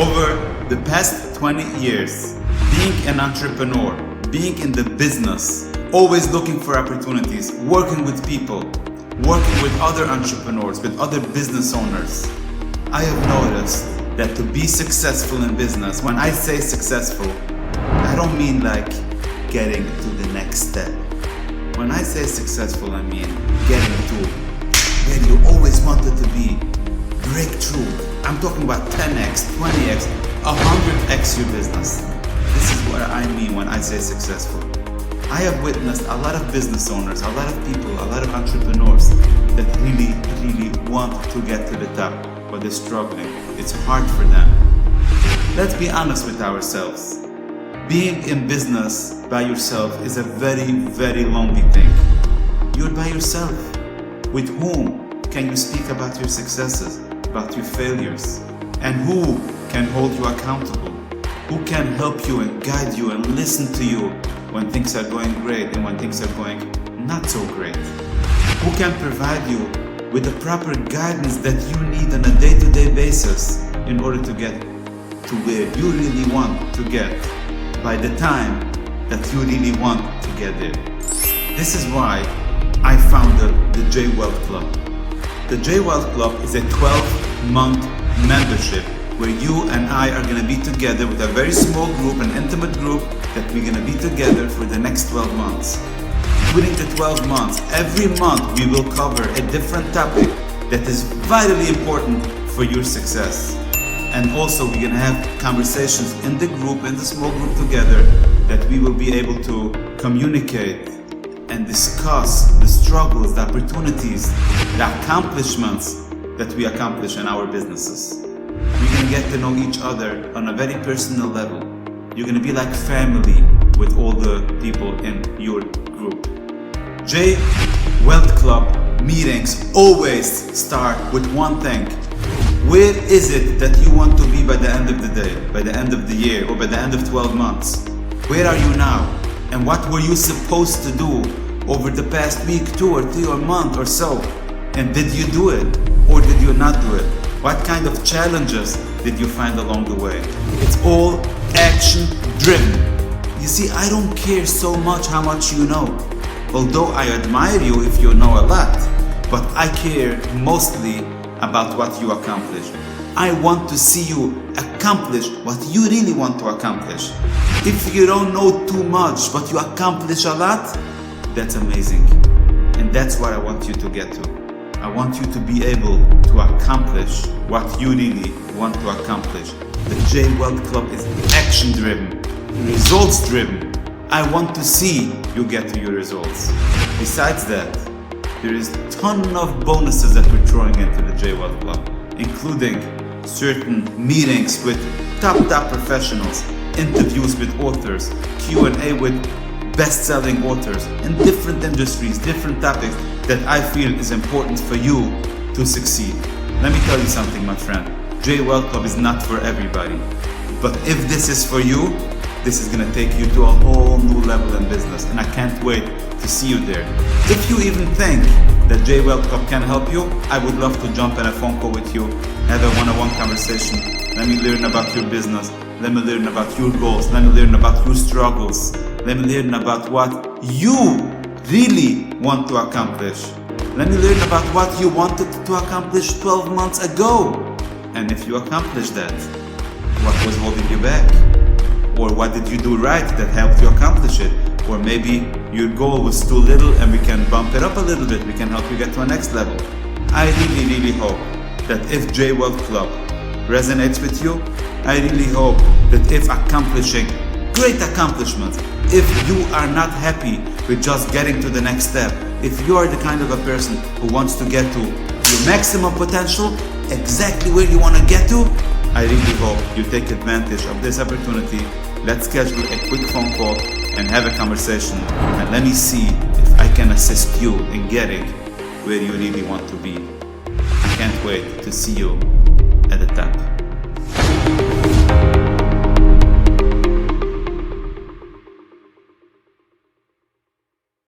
Over the past 20 years, being an entrepreneur, being in the business, always looking for opportunities, working with people, working with other entrepreneurs, with other business owners, I have noticed that to be successful in business, when I say successful, I don't mean like getting to the next step. When I say successful, I mean getting to where you always wanted to be. Breakthrough. I'm talking about 10x, 20x, 100x your business. This is what I mean when I say successful. I have witnessed a lot of business owners, a lot of people, a lot of entrepreneurs that really want to get to the top, but they're struggling. It's hard for them. Let's be honest with ourselves. Being in business by yourself is a very lonely thing. You're by yourself. With whom can you speak about your successes, about your failures? And who can hold you accountable? Who can help you and guide you and listen to you when things are going great and when things are going not so great? Who can provide you with the proper guidance that you need on a day-to-day basis in order to get to where you really want to get by the time that you really want to get there? This is why I founded the J Wealth Club. The J Wealth Club is a 12-month membership where you and I are going to be together with a very small group, an intimate group that we're going to be together for the next 12 months. During the 12 months, every month we will cover a different topic that is vitally important for your success. And also we're going to have conversations in the group, in the small group together, that we will be able to communicate and discuss the struggles, the opportunities, the accomplishments that we accomplish in our businesses. We're going to get to know each other on a very personal level. You're going to be like family with all the people in your group. J Wealth Club meetings always start with one thing. Where is it that you want to be by the end of the day, by the end of the year, or by the end of 12 months? Where are you now? And what were you supposed to do over the past week, 2 or 3 or month or so? And did you do it or did you not do it? What kind of challenges did you find along the way? It's all action driven. You see, I don't care so much how much you know. Although I admire you if you know a lot, but I care mostly about what you accomplish. I want to see you accomplish what you really want to accomplish. If you don't know too much but you accomplish a lot, that's amazing. And that's what I want you to get to. I want you to be able to accomplish what you really want to accomplish. The J Wealth Club is action driven, results driven. I want to see you get to your results. Besides that, there is a ton of bonuses that we're throwing into the J Wealth Club, including certain meetings with top professionals, interviews with authors, Q&A with best-selling authors in different industries, different topics that I feel is important for you to succeed. Let me tell you something, my friend. J Wealth Club is not for everybody. But if this is for you, this is going to take you to a whole new level in business, and I can't wait to see you there. If you even think that J Wealth Club can help you, I would love to jump in a phone call with you, have a one-on-one conversation. Let me learn about your business. Let me learn about your goals. Let me learn about your struggles. Let me learn about what you really want to accomplish. Let me learn about what you wanted to accomplish 12 months ago. And if you accomplished that, what was holding you back? Or what did you do right that helped you accomplish it? Or maybe your goal was too little and we can bump it up a little bit. We can help you get to a next level. I really hope that if J Wealth Club resonates with you, I really hope that if accomplishing great accomplishments, if you are not happy with just getting to the next step, if you are the kind of a person who wants to get to your maximum potential, exactly where you want to get to, I really hope you take advantage of this opportunity. Let's schedule a quick phone call and have a conversation, and let me see if I can assist you in getting where you really want to be. I can't wait to see you at the top.